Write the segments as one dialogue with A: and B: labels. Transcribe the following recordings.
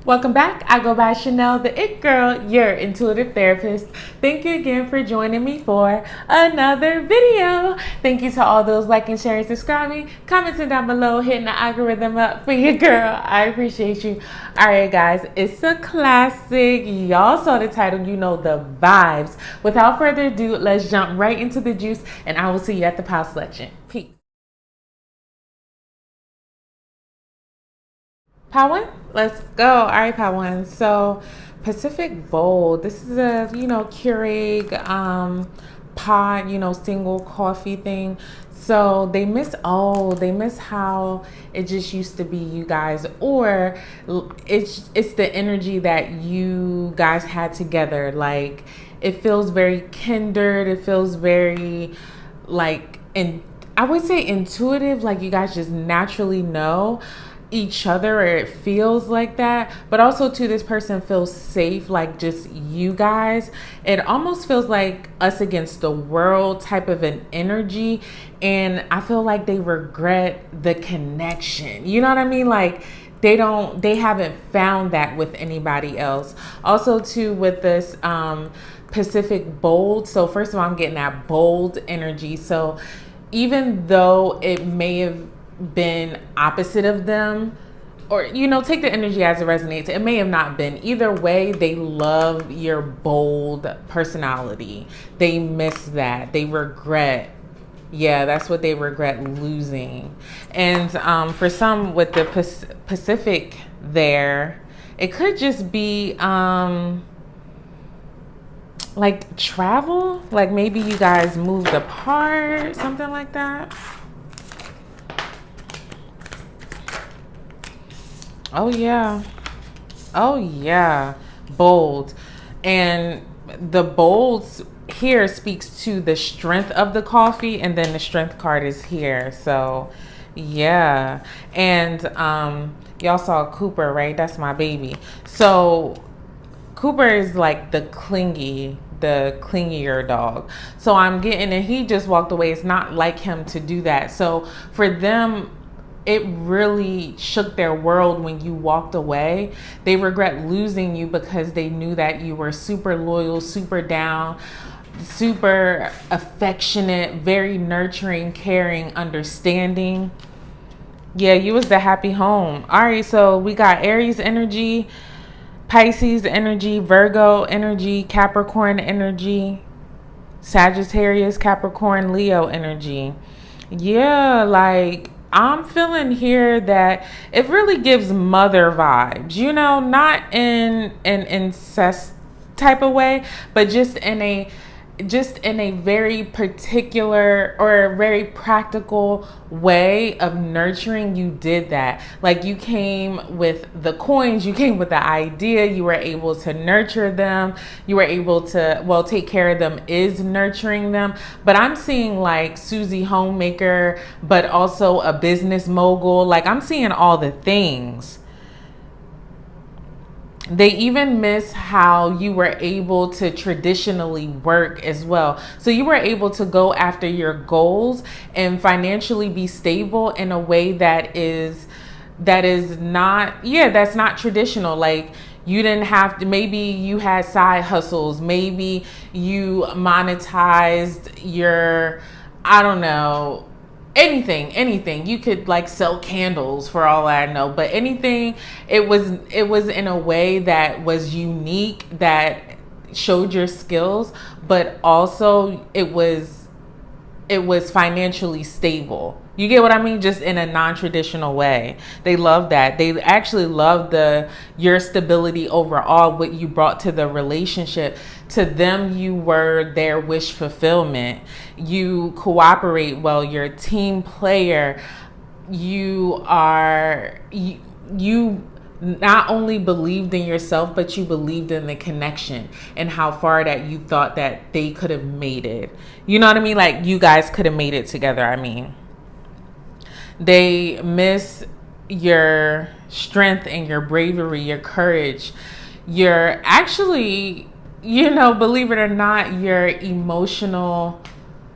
A: Welcome back. I go by Chanel, the It Girl, your intuitive therapist. Thank you again for joining me for another video. Thank you to all those liking, sharing, subscribing, commenting down below, hitting the algorithm up for your girl. I appreciate you. All right, guys, it's a classic. Y'all saw the title, you know the vibes. Without further ado, let's jump right into the juice, and I will see you at the pile selection. Peace. Pile one, let's go. All right, pile one. So Pacific Bold. This is a Keurig pod, single coffee thing. So they miss how it just used to be, you guys, or it's the energy that you guys had together. Like it feels very kindred. It feels very like, and I would say intuitive. Like you guys just naturally know each other, or it feels like that. But also too, this person feels safe, like just you guys. It almost feels like us against the world type of an energy, and I feel like they regret the connection, you know what I mean? Like they haven't found that with anybody else. Also too, with this Pacific Bold, so first of all, I'm getting that bold energy. So even though it may have been opposite of them, or take the energy as it resonates, it may have not been. Either way, they love your bold personality. They miss that. They regret. Yeah, that's what they regret losing. And for some with the Pacific there, it could just be like travel. Like maybe you guys moved apart, something like that. Oh yeah. Oh yeah. Bold. And the bolds here speaks to the strength of the coffee, and then the strength card is here. So yeah. And y'all saw Cooper, right? That's my baby. So Cooper is like the clingier dog. So I'm getting, and he just walked away. It's not like him to do that. So for them, it really shook their world when you walked away. They regret losing you because they knew that you were super loyal, super down, super affectionate, very nurturing, caring, understanding. Yeah, you was the happy home. All right, so we got Aries energy, Pisces energy, Virgo energy, Capricorn energy, Sagittarius, Capricorn, Leo energy. Yeah, like I'm feeling here that it really gives mother vibes, not in an incest type of way, but just in a very particular or a very practical way of nurturing. You did that. Like you came with the coins, you came with the idea, you were able to nurture them, you were able to, take care of them is nurturing them. But I'm seeing like Susie Homemaker, but also a business mogul. Like I'm seeing all the things. They even miss how you were able to traditionally work as well. So you were able to go after your goals and financially be stable in a way that is not, that's not traditional. Like you didn't have to, maybe you had side hustles, maybe you monetized your, I don't know, anything. You could like sell candles for all I know, but anything. It was in a way that was unique, that showed your skills, but also it was financially stable. You get what I mean? Just in a non-traditional way. They love that. They actually love your stability overall, what you brought to the relationship. To them, you were their wish fulfillment. You cooperate well. You're a team player. You not only believed in yourself, but you believed in the connection and how far that you thought that they could have made it. You know what I mean? Like you guys could have made it together. I mean, they miss your strength and your bravery, your courage. You're actually, believe it or not, your emotional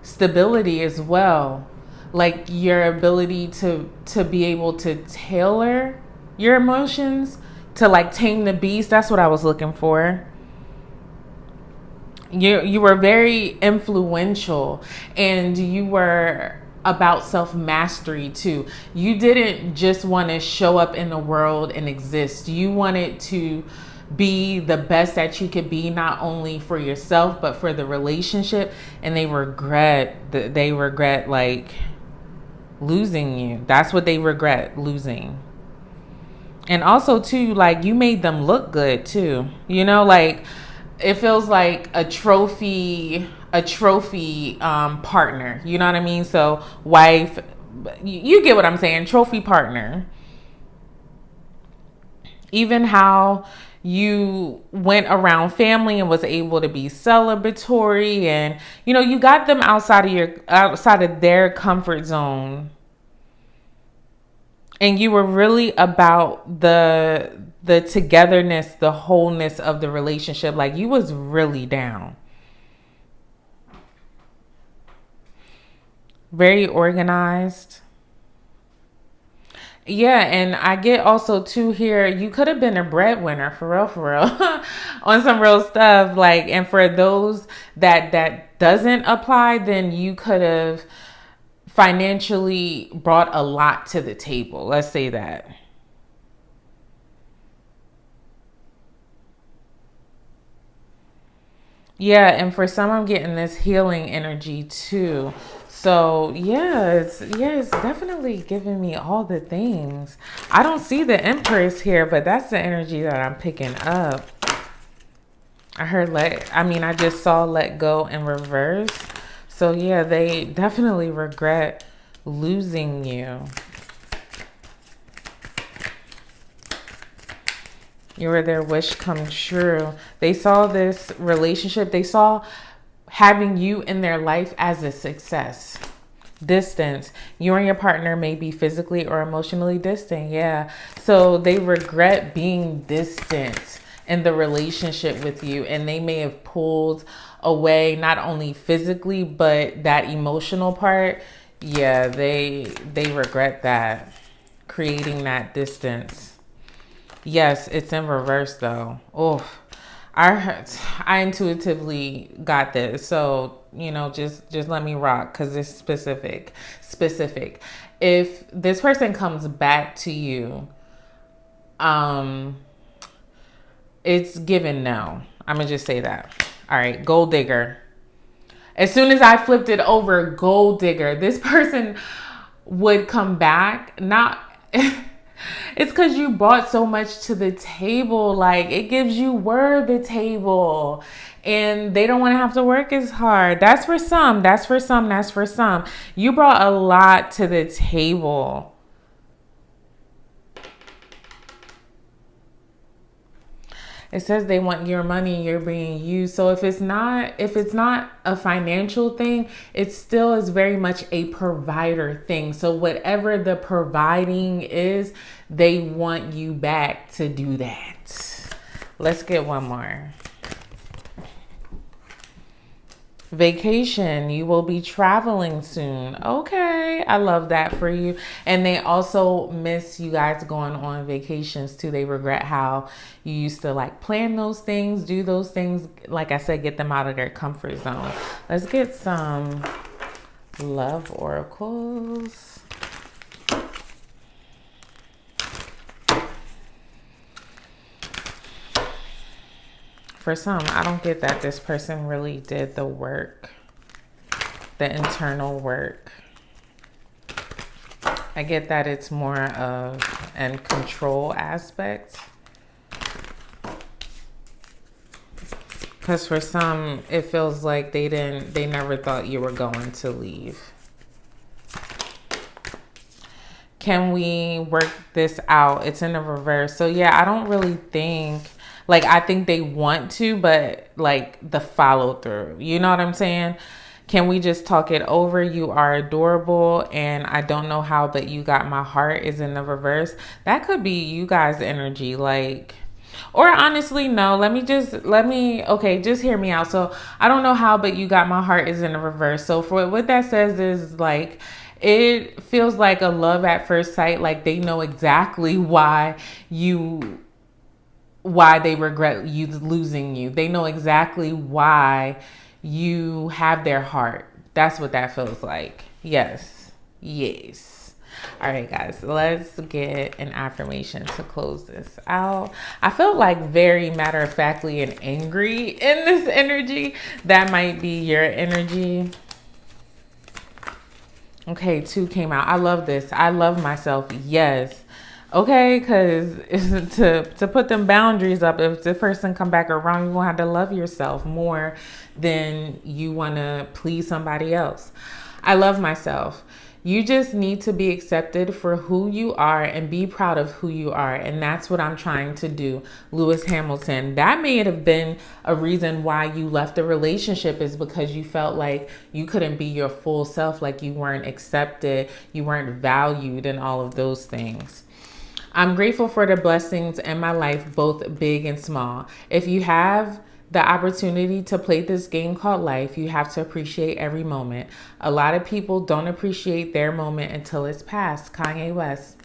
A: stability as well. Like your ability to be able to tailor your emotions to like tame the beast. That's what I was looking for. You were very influential, and you were about self-mastery too. You didn't just want to show up in the world and exist. You wanted to be the best that you could be, not only for yourself but for the relationship. And they regret like losing you. That's what they regret, losing. And also too, like, you made them look good too, you know, like it feels like a trophy partner, you know what I mean? So wife, you get what I'm saying, trophy partner. Even how you went around family and was able to be celebratory, and you know, you got them outside of their comfort zone. And you were really about the togetherness, the wholeness of the relationship. Like, you was really down. Very organized. Yeah, and I get also too here, you could have been a breadwinner, for real, on some real stuff. Like, and for those that doesn't apply, then you could have financially brought a lot to the table. Let's say that. Yeah, and for some, I'm getting this healing energy too. So yeah, it's definitely giving me all the things. I don't see the Empress here, but that's the energy that I'm picking up. I just saw let go in reverse. So yeah, they definitely regret losing you. You were their wish come true. They saw this relationship. They saw having you in their life as a success. Distance. You and your partner may be physically or emotionally distant. Yeah. So they regret being distant in the relationship with you, and they may have pulled away, not only physically but that emotional part. Yeah, they regret that, creating that distance. Yes, it's in reverse though. Oh, I intuitively got this. So, you know, just let me rock, because it's specific. If this person comes back to you, it's given no. I'm gonna just say that. All right, gold digger. As soon as I flipped it over, gold digger, this person would come back. Not it's because you brought so much to the table. Like, it gives you the table, and they don't want to have to work as hard. That's for some. You brought a lot to the table. It says they want your money, you're being used. So if it's not a financial thing, it still is very much a provider thing. So whatever the providing is, they want you back to do that. Let's get one more. Vacation. You will be traveling soon. Okay, I love that for you. And they also miss you guys going on vacations too. They regret how you used to like plan those things, do those things. Like I said, get them out of their comfort zone. Let's get some love oracles. For some, I don't get that this person really did the work, the internal work. I get that it's more of an control aspect. Because for some, it feels like they never thought you were going to leave. Can we work this out? It's in the reverse. So yeah, I don't really think, like, I think they want to, but like the follow through, you know what I'm saying? Can we just talk it over? You are adorable, and I don't know how, but you got my heart is in the reverse. That could be you guys' energy, like, or honestly, no, okay, just hear me out. So I don't know how, but you got my heart is in the reverse. So for what that says is like, it feels like a love at first sight. Like, they know exactly why you why they regret you losing you. They know exactly why you have their heart. That's what that feels like. Yes. Yes. All right, guys, let's get an affirmation to close this out. I felt like very matter-of-factly and angry in this energy. That might be your energy. Okay, 2 came out. I love this. I love myself. Yes. Okay, because to put them boundaries up, if the person come back around, you're going to have to love yourself more than you want to please somebody else. I love myself. You just need to be accepted for who you are and be proud of who you are. And that's what I'm trying to do. Lewis Hamilton. That may have been a reason why you left a relationship, is because you felt like you couldn't be your full self, like you weren't accepted, you weren't valued, and all of those things. I'm grateful for the blessings in my life, both big and small. If you have the opportunity to play this game called life, you have to appreciate every moment. A lot of people don't appreciate their moment until it's past. Kanye West.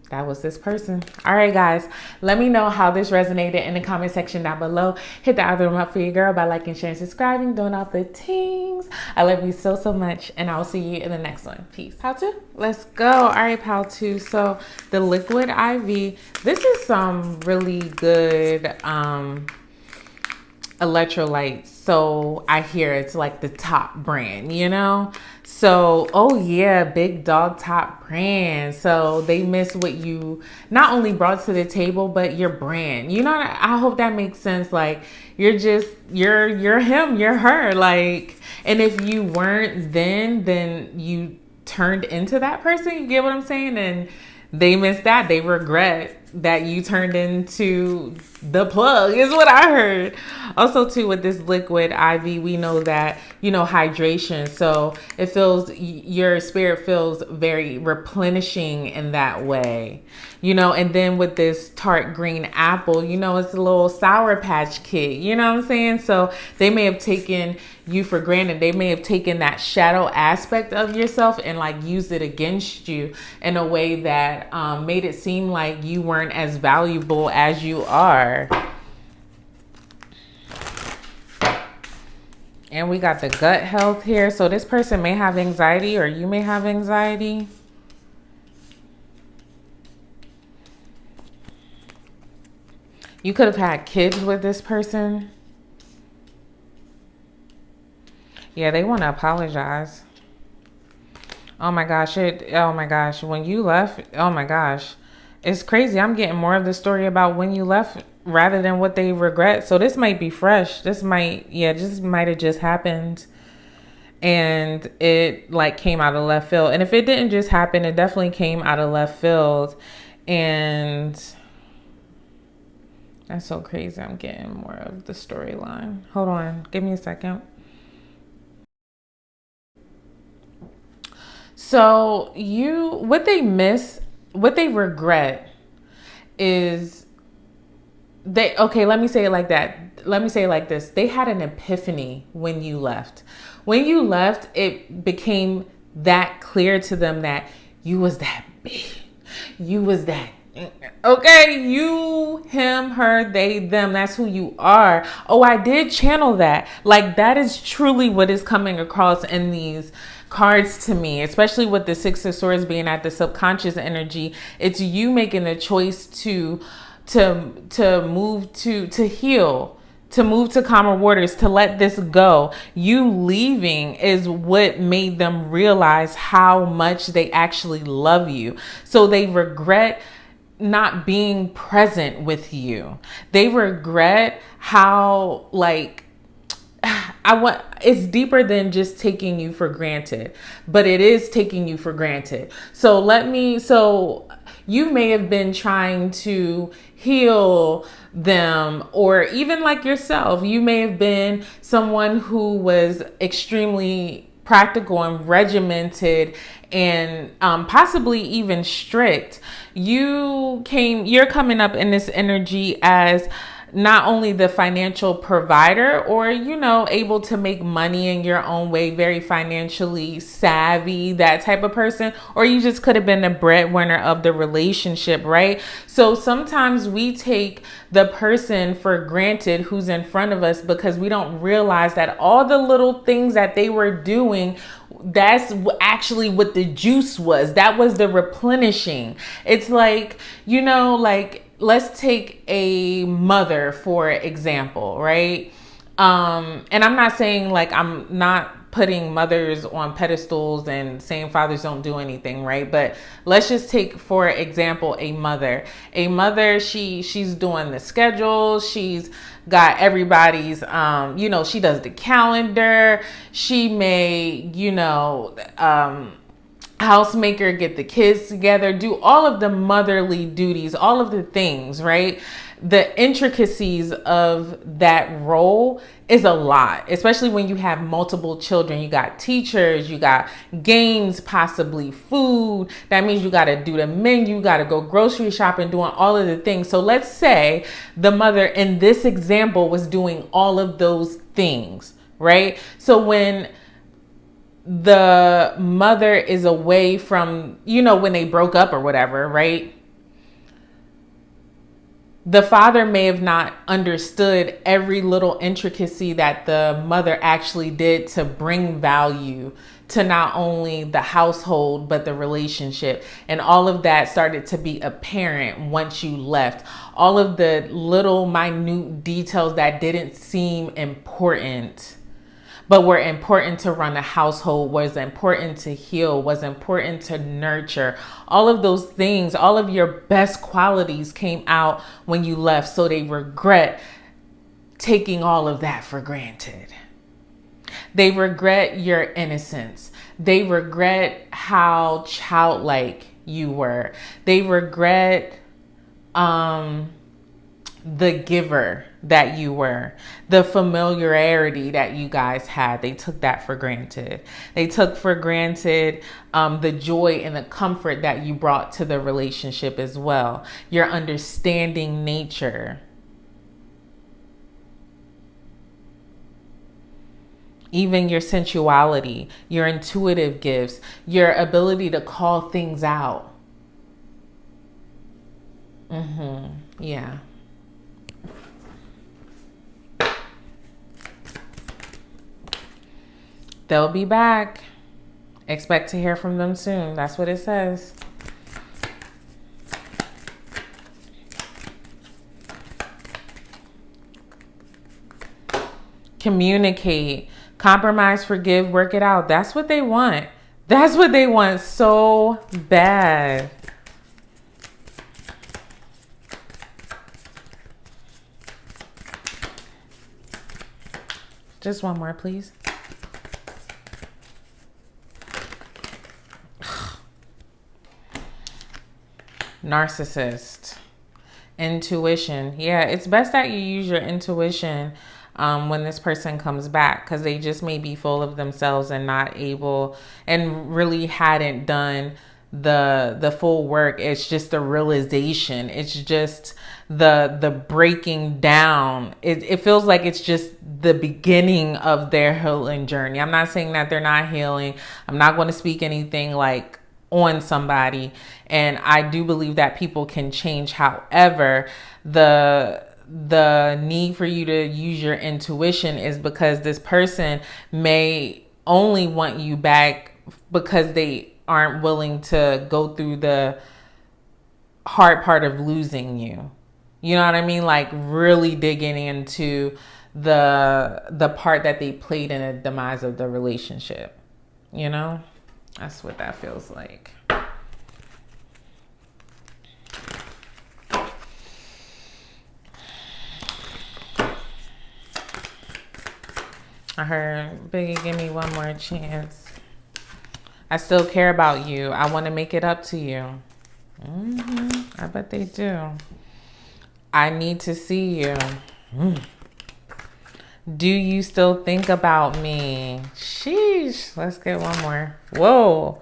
A: That was this person. All right, guys, let me know how this resonated in the comment section down below. Hit the algorithm up for your girl by liking, sharing, subscribing, doing all the things. I love you so, so much, and I will see you in the next one. Peace. Pal 2, let's go. All right, Pal 2. So the liquid IV, this is some really good electrolytes. So I hear it's like the top brand, you know? So, oh yeah, big dog top brand. So they miss what you not only brought to the table, but your brand. You know, I hope that makes sense. Like you're him, you're her. Like, and if you weren't then you turned into that person. You get what I'm saying? And they miss that. They regret that you turned into the plug, is what I heard. Also too, with this liquid IV, we know that, you know, hydration. So it feels, your spirit feels very replenishing in that way, you know. And then with this tart green apple, you know, it's a little Sour Patch Kid, you know what I'm saying? So they may have taken you for granted. They may have taken that shadow aspect of yourself and like used it against you in a way that made it seem like you weren't as valuable as you are. And we got the gut health here. So this person may have anxiety, or you may have anxiety. You could have had kids with this person. Yeah, they want to apologize. Oh my gosh. Oh my gosh. When you left, oh my gosh. It's crazy. I'm getting more of the story about when you left rather than what they regret. So this might be fresh. This might have just happened. And it like came out of left field. And if it didn't just happen, it definitely came out of left field. And that's so crazy. I'm getting more of the storyline. Hold on. Give me a second. So what they regret is let me say it like that. Let me say it like this. They had an epiphany when you left. When you left, it became that clear to them that you was that big. You was that. Okay, you, him, her, they, them, that's who you are. Oh, I did channel that. Like that is truly what is coming across in these cards to me, especially with the Six of Swords being at the subconscious energy. It's you making the choice to move to heal, to move to calmer waters, to let this go. You leaving is what made them realize how much they actually love you. So they regret not being present with you. They regret how like it's deeper than just taking you for granted, but it is taking you for granted. So you may have been trying to heal them, or even like yourself, you may have been someone who was extremely practical and regimented and possibly even strict. You're coming up in this energy as not only the financial provider or, you know, able to make money in your own way, very financially savvy, that type of person, or you just could have been the breadwinner of the relationship, right? So sometimes we take the person for granted who's in front of us because we don't realize that all the little things that they were doing, that's actually what the juice was. That was the replenishing. It's like, you know, like, let's take a mother, for example, right? And I'm not saying, like, I'm not putting mothers on pedestals and saying fathers don't do anything, right? But let's just take, for example, a mother. A mother, she's doing the schedule. She's got everybody's, you know, she does the calendar. She may, you know, housemaker, get the kids together, do all of the motherly duties, all of the things, right? The intricacies of that role is a lot, especially when you have multiple children. You got teachers, you got games, possibly food. That means you got to do the menu, you got to go grocery shopping, doing all of the things. So let's say the mother in this example was doing all of those things, right? So when the mother is away from, you know, when they broke up or whatever, right? The father may have not understood every little intricacy that the mother actually did to bring value to not only the household, but the relationship. And all of that started to be apparent once you left. All of the little minute details that didn't seem important, but were important to run a household, was important to heal, was important to nurture. All of those things, all of your best qualities came out when you left. So they regret taking all of that for granted. They regret your innocence. They regret how childlike you were. They regret the giver that you were, the familiarity that you guys had. They took that for granted. They took for granted the joy and the comfort that you brought to the relationship as well. Your understanding nature. Even your sensuality, your intuitive gifts, your ability to call things out. Yeah. They'll be back. Expect to hear from them soon. That's what it says. Communicate, compromise, forgive, work it out. That's what they want. That's what they want so bad. Just one more, please. Narcissist. Intuition. Yeah, it's best that you use your intuition when this person comes back, because they just may be full of themselves and not able, and really hadn't done the full work. It's just the realization. It's just the breaking down. It feels like it's just the beginning of their healing journey. I'm not saying that they're not healing. I'm not going to speak anything like on somebody, and I do believe that people can change. However, the need for you to use your intuition is because this person may only want you back because they aren't willing to go through the hard part of losing you. You know what I mean? Like really digging into the part that they played in the demise of the relationship. You know? That's what that feels like. I heard, Biggie, give me one more chance. I still care about you. I want to make it up to you. I bet they do. I need to see you. Do you still think about me? Sheesh. Let's get one more. Whoa.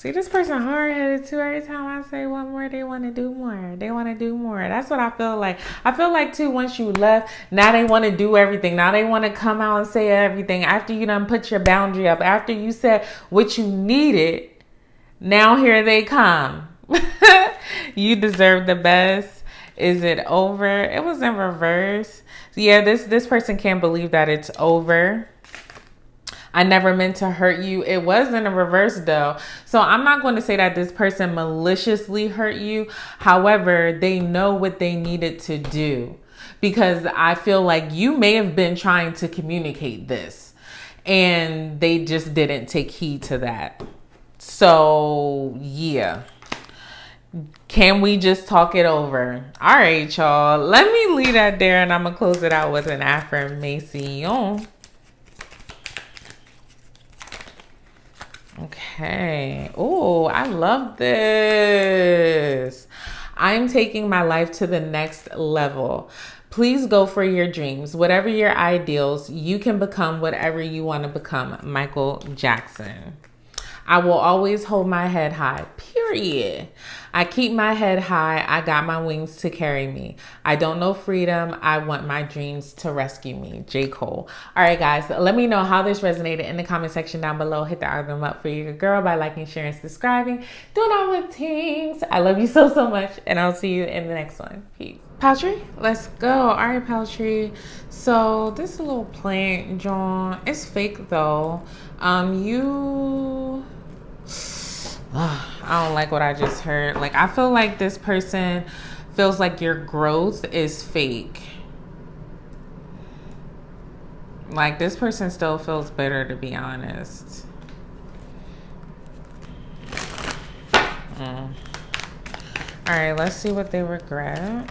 A: See, this person hard-headed too. Every time I say one more, they want to do more. They want to do more. That's what I feel like. I feel like too, once you left, now they want to do everything. Now they want to come out and say everything. After you done put your boundary up, after you said what you needed, now here they come. You deserve the best. Is it over? It was in reverse. Yeah, this person can't believe that it's over. I never meant to hurt you. It was in a reverse though. So I'm not going to say that this person maliciously hurt you. However, they know what they needed to do, because I feel like you may have been trying to communicate this and they just didn't take heed to that. So yeah. Can we just talk it over? All right, y'all. Let me leave that there and I'm going to close it out with an affirmation. Okay. Oh, I love this. I'm taking my life to the next level. Please go for your dreams. Whatever your ideals, you can become whatever you want to become. Michael Jackson. I will always hold my head high, period. I keep my head high. I got my wings to carry me. I don't know freedom. I want my dreams to rescue me. J. Cole. All right, guys, let me know how this resonated in the comment section down below. Hit the algorithm up for your girl by liking, sharing, subscribing. Doing all the things. I love you so, so much. And I'll see you in the next one. Peace. Paltry, let's go. All right, Paltry. So this little plant, John, it's fake though. I don't like what I just heard. Like, I feel like this person feels like your growth is fake. Like, this person still feels bitter, to be honest. All right, let's see what they regret.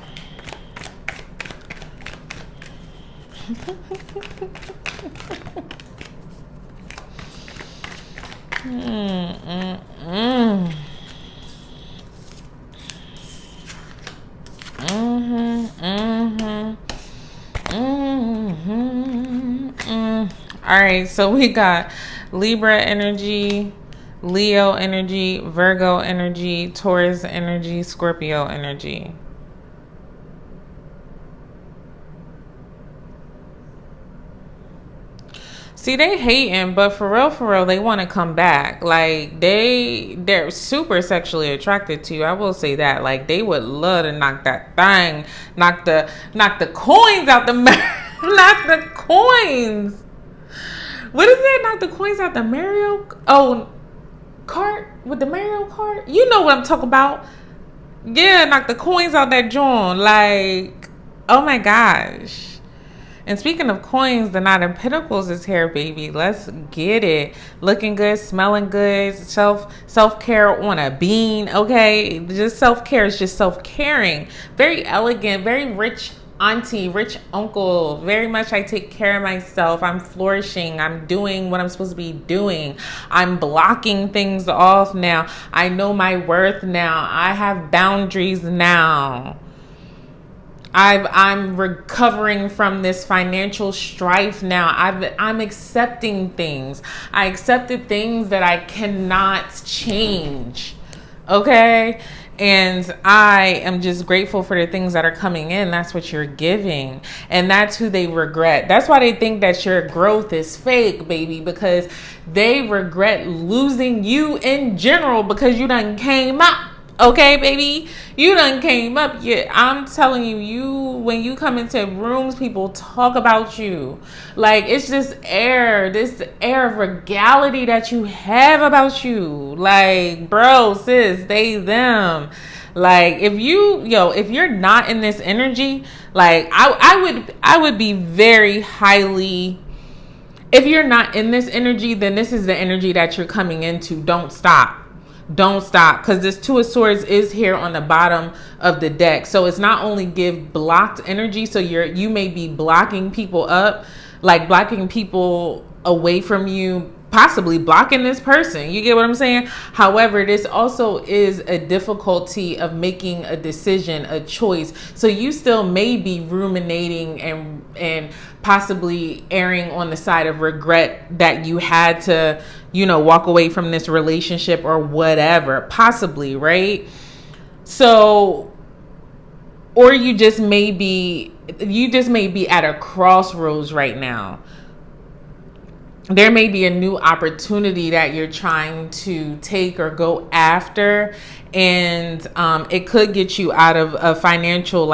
A: All right, so we got Libra energy, Leo energy, Virgo energy, Taurus energy, Scorpio energy. See, they hating, but for real, they want to come back. Like, they're super sexually attracted to you. I will say that. Like, they would love to knock that thing, knock the coins out the knock the coins. What is it? Knock the coins out the Mario Kart with the Mario Kart. You know what I'm talking about? Yeah, knock the coins out that joint. Like, oh my gosh. And speaking of coins, the Knight of Pentacles is here, baby. Let's get it. Looking good, smelling good, self-care on a bean, okay? Just self-care is just self-caring. Very elegant, very rich auntie, rich uncle. Very much I take care of myself. I'm flourishing. I'm doing what I'm supposed to be doing. I'm blocking things off now. I know my worth now. I have boundaries now. I'm recovering from this financial strife now. I'm accepting things. I accepted things that I cannot change. Okay? And I am just grateful for the things that are coming in. That's what you're giving. And that's who they regret. That's why they think that your growth is fake, baby, because they regret losing you in general because you done came up. Okay, baby, you done came up. Yeah, I'm telling you, when you come into rooms, people talk about you. Like, it's this air of regality that you have about you. Like, bro, sis, they, them. Like, if you're not in this energy, like, I would be very highly. If you're not in this energy, then this is the energy that you're coming into. Don't stop. Don't stop, because this Two of Swords is here on the bottom of the deck. So it's not only give blocked energy, so you may be blocking people up, like blocking people away from you, possibly blocking this person. You get what I'm saying? However, this also is a difficulty of making a decision, a choice. So you still may be ruminating and possibly erring on the side of regret that you had to walk away from this relationship or whatever, possibly, right? So, or you just may be at a crossroads right now. There may be a new opportunity that you're trying to take or go after, and it could get you out of a financial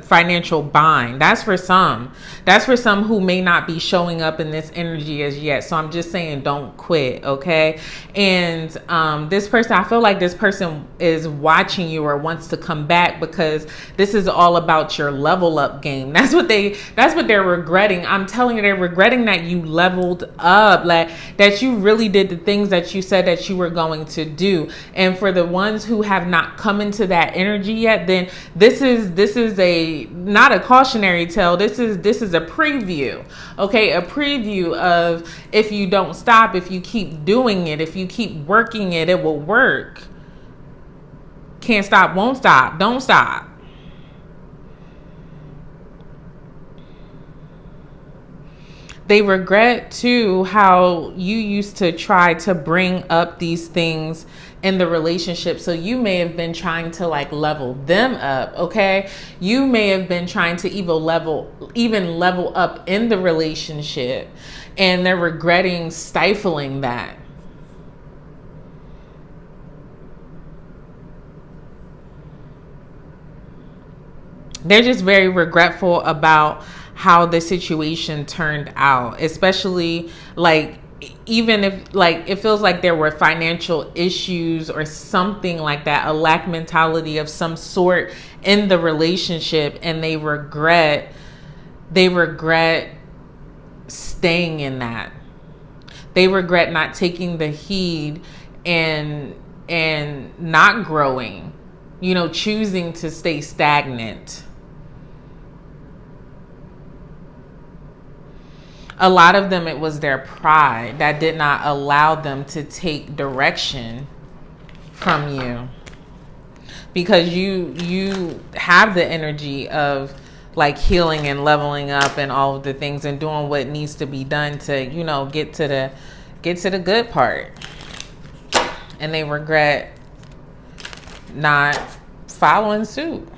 A: financial bind. That's for some. That's for some who may not be showing up in this energy as yet. So I'm just saying, don't quit, okay? And this person, I feel like this person is watching you or wants to come back, because this is all about your level up game. That's what they're regretting. I'm telling you, they're regretting that you leveled up, like that you really did the things that you said that you were going to do. And for the ones who have not come into that energy yet, then this is not a cautionary tale. This is a preview. Okay, a preview of, if you don't stop, if you keep doing it, if you keep working it, it will work. Can't stop, won't stop, don't stop. They regret too how you used to try to bring up these things in the relationship. So you may have been trying to level them up, okay? You may have been trying to even level up in the relationship, and they're regretting stifling that. They're just very regretful about how the situation turned out, especially even if it feels like there were financial issues or something like that, a lack mentality of some sort in the relationship, and they regret staying in that. They regret not taking the heed and not growing, choosing to stay stagnant. A lot of them, it was their pride that did not allow them to take direction from you, because you have the energy of healing and leveling up and all of the things and doing what needs to be done to get to the good part, and they regret not following suit.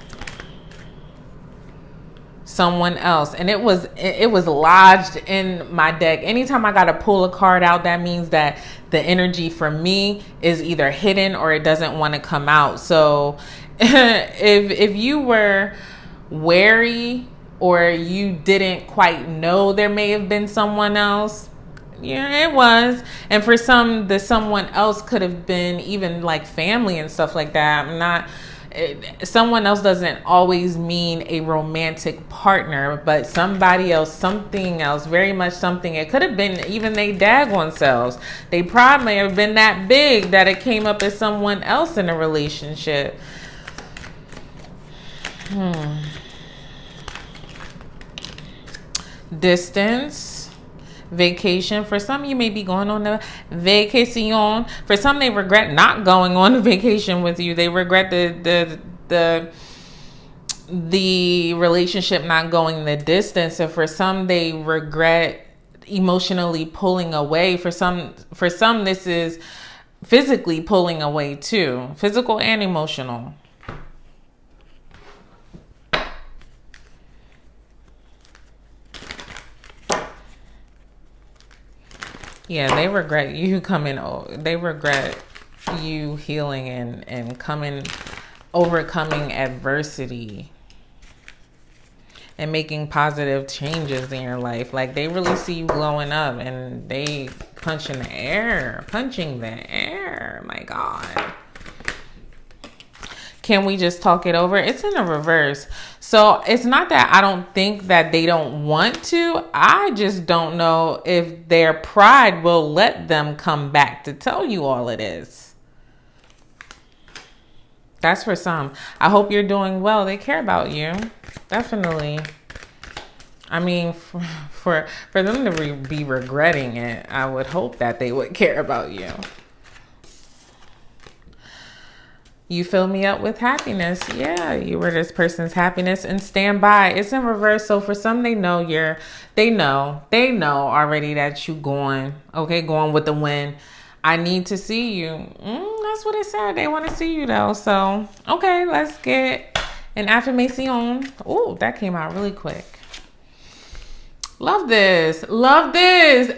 A: Someone else, and it was lodged in my deck. Anytime I gotta pull a card out, that means that the energy for me is either hidden or it doesn't want to come out. So if you were wary or you didn't quite know there may have been someone else, yeah, it was. And for some, the someone else could have been even family and stuff like that. Someone else doesn't always mean a romantic partner, but somebody else, something else, very much something. It could have been even they daggone selves. They pride may have been that big that it came up as someone else in a relationship. Distance. Vacation. For some, you may be going on a vacation. For some, they regret not going on a vacation with you. They regret the relationship not going the distance. And for some, they regret emotionally pulling away. For some, this is physically pulling away too, physical and emotional. Yeah, they regret you coming. They regret you healing and overcoming adversity and making positive changes in your life. They really see you glowing up, and they punching the air. My God. Can we just talk it over? It's in the reverse. So it's not that I don't think that they don't want to. I just don't know if their pride will let them come back to tell you all it is. That's for some. I hope you're doing well. They care about you. Definitely. I mean, for them to be regretting it, I would hope that they would care about you. You fill me up with happiness. Yeah, you were this person's happiness and stand by. It's in reverse. So for some, they know already that you going, okay, going with the wind. I need to see you. That's what it said. They want to see you though. So, okay, let's get an affirmation. Oh, that came out really quick. Love this. Love this.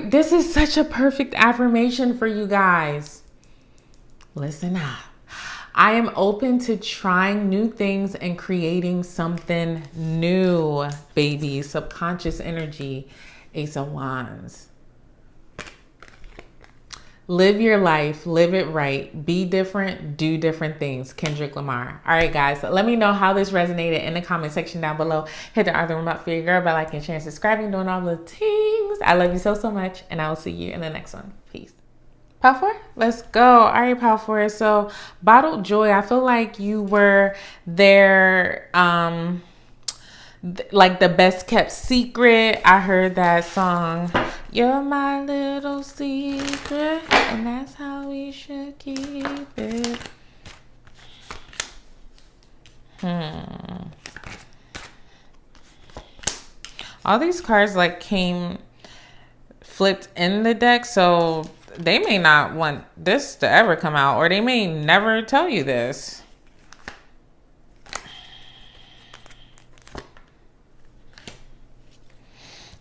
A: This is such a perfect affirmation for you guys. Listen up. I am open to trying new things and creating something new, baby. Subconscious energy, Ace of Wands. Live your life, live it right, be different, do different things. Kendrick Lamar. All right, guys, let me know how this resonated in the comment section down below. Hit the other one up for your girl by liking, sharing, subscribing, doing all the things. I love you so, so much, and I will see you in the next one. Peace. Pile 4, let's go. All right, Pile 4. So, Bottled Joy, I feel like you were there, like the best kept secret. I heard that song, you're my little secret, and that's how we should keep it. All these cards like came flipped in the deck, so they may not want this to ever come out, or they may never tell you this.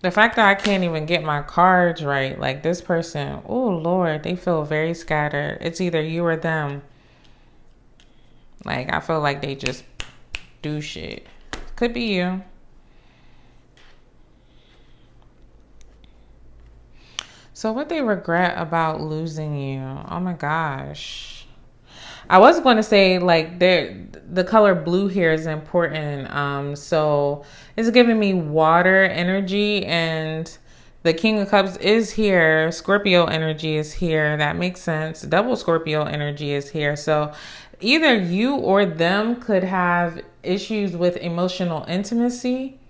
A: The fact that I can't even get my cards right, like this person, oh Lord, they feel very scattered. It's either you or them. Like, I feel like they just do shit. Could be you. So what they regret about losing you? Oh my gosh. I was going to say like the color blue here is important. So it's giving me water energy, and the King of Cups is here. Scorpio energy is here. That makes sense. Double Scorpio energy is here. So either you or them could have issues with emotional intimacy.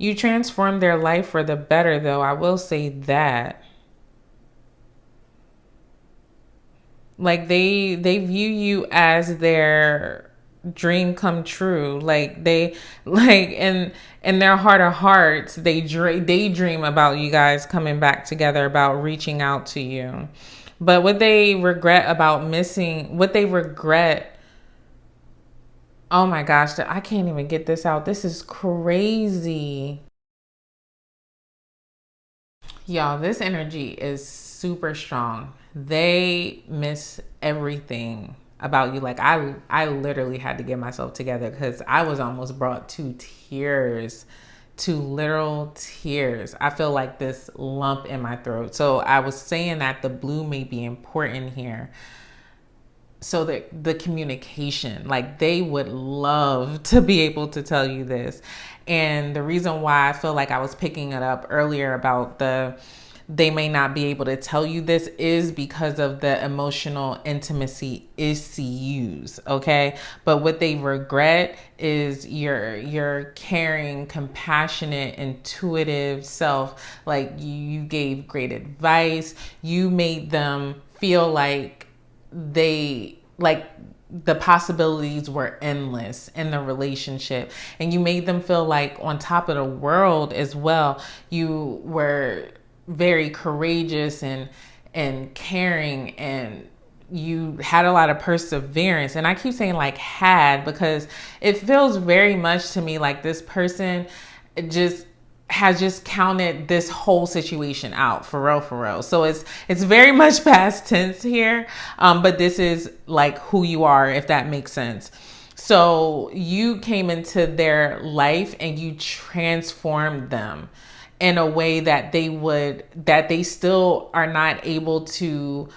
A: You transformed their life for the better, though. I will say that. Like they view you as their dream come true. Like they in their heart of hearts, they daydream about you guys coming back together, about reaching out to you. But what they regret about missing, oh my gosh, I can't even get this out. This is crazy. Y'all, this energy is super strong. They miss everything about you. Like I literally had to get myself together because I was almost brought to tears, to literal tears. I feel like this lump in my throat. So I was saying that the blue may be important here. So that the communication, like they would love to be able to tell you this. And the reason why I feel like I was picking it up earlier about they may not be able to tell you this is because of the emotional intimacy issues, okay? But what they regret is your caring, compassionate, intuitive self. Like you gave great advice. You made them feel like the possibilities were endless in the relationship, and you made them feel like on top of the world as well. You were very courageous and caring, and you had a lot of perseverance. And I keep saying like had, because it feels very much to me like this person has just counted this whole situation out for real. So it's very much past tense here. But this is like who you are, if that makes sense. So you came into their life and you transformed them in a way that they still are not able to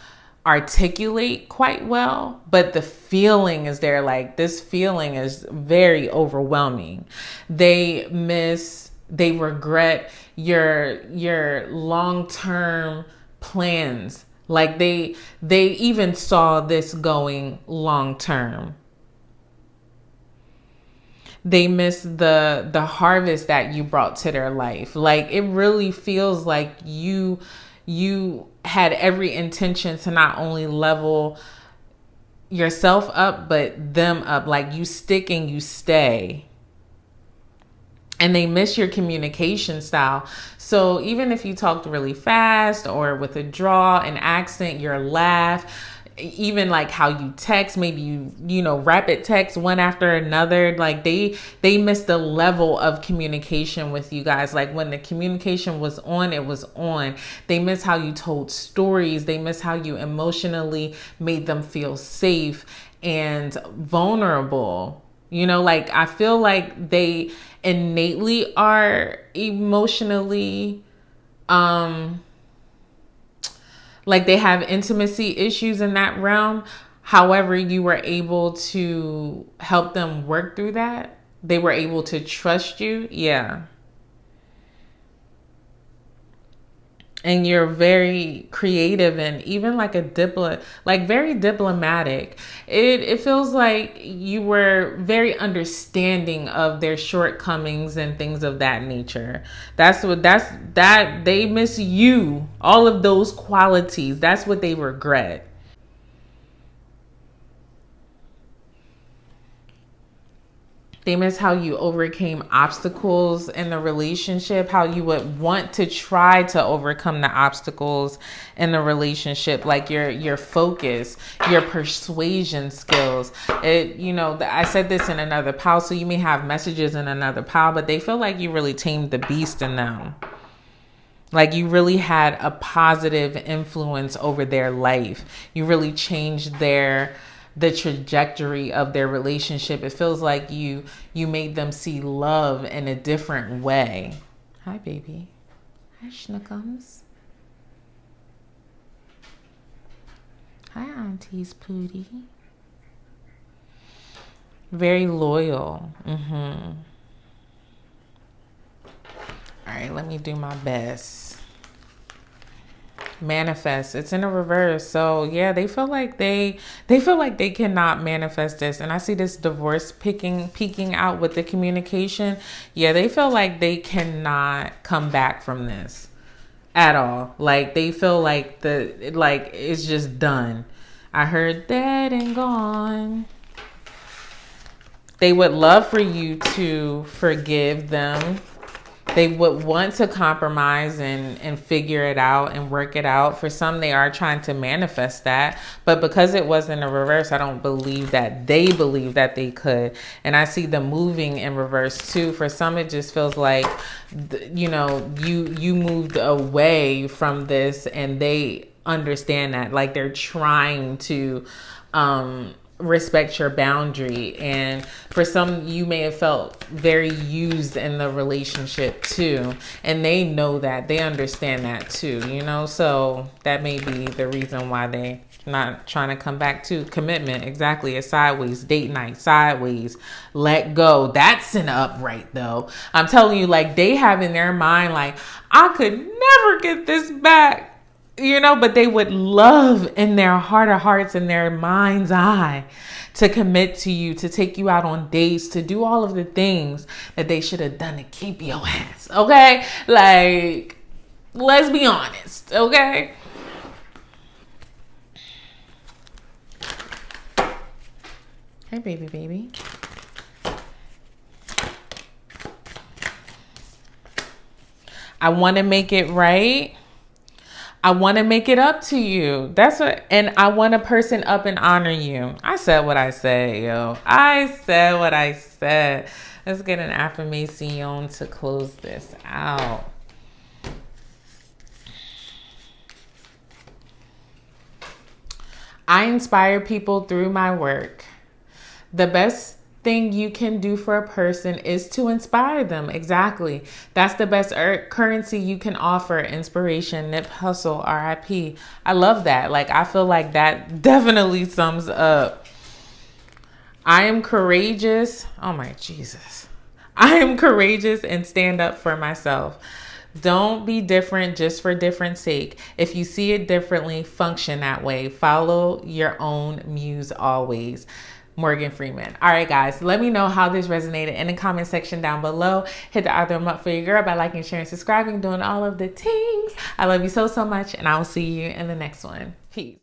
A: articulate quite well, but the feeling is there. Like this feeling is very overwhelming. They regret your long-term plans. Like they even saw this going long-term. They miss the harvest that you brought to their life. Like it really feels like you had every intention to not only level yourself up, but them up. Like you stick and you stay. And they miss your communication style. So even if you talked really fast or with a draw, an accent, your laugh, even like how you text, maybe you know, rapid text one after another, like they miss the level of communication with you guys. Like when the communication was on, it was on. They miss how you told stories. They miss how you emotionally made them feel safe and vulnerable. You know, like I feel like they innately are emotionally, like they have intimacy issues in that realm. However, you were able to help them work through that. They were able to trust you. Yeah. And you're very creative and even like like very diplomatic. It feels like you were very understanding of their shortcomings and things of that nature. That they miss you. All of those qualities. That's what they regret. They miss how you overcame obstacles in the relationship, how you would want to try to overcome the obstacles in the relationship, like your focus, your persuasion skills. You know, I said this in another pile, so you may have messages in another pile, but they feel like you really tamed the beast in them. Like you really had a positive influence over their life. You really changed the trajectory of their relationship. It feels like you made them see love in a different way. Hi, baby. Hi, Schnookums. Hi, Auntie's Pootie. Very loyal. All right, let me do my best. Manifest. It's in a reverse. So yeah, they feel like they cannot manifest this. And I see this divorce peeking out with the communication. Yeah, they feel like they cannot come back from this at all. Like they feel like it's just done. I heard dead and gone. They would love for you to forgive them. They would want to compromise and figure it out and work it out. For some, they are trying to manifest that. But because it was in a reverse, I don't believe that they believe that they could. And I see them moving in reverse too. For some, it just feels like, you know, you moved away from this and they understand that. Like they're trying to respect your boundary. And for some, you may have felt very used in the relationship too, and they know that, they understand that too, you know. So that may be the reason why they not trying to come back to commitment. Exactly. A sideways date night, sideways let go. That's an upright though. I'm telling you, like they have in their mind like, I could never get this back. You know, but they would love in their heart of hearts, in their mind's eye, to commit to you, to take you out on dates, to do all of the things that they should have done to keep your ass. Okay? Like, let's be honest. Okay? Hey, baby. I want to make it right. I want to make it up to you. That's what, and I want a person up and honor you. I said what I said, yo. I said what I said. Let's get an affirmation to close this out. I inspire people through my work. The best thing you can do for a person is to inspire them. Exactly. That's the best currency you can offer. Inspiration, nip hustle, RIP. I love that. Like, I feel like that definitely sums up. I am courageous. Oh my Jesus. I am courageous and stand up for myself. Don't be different just for different sake. If you see it differently, function that way. Follow your own muse always. Morgan Freeman. All right, guys, let me know how this resonated in the comment section down below. Hit the other up for your girl by liking, sharing, subscribing, doing all of the things. I love you so much, and I will see you in the next one. Peace.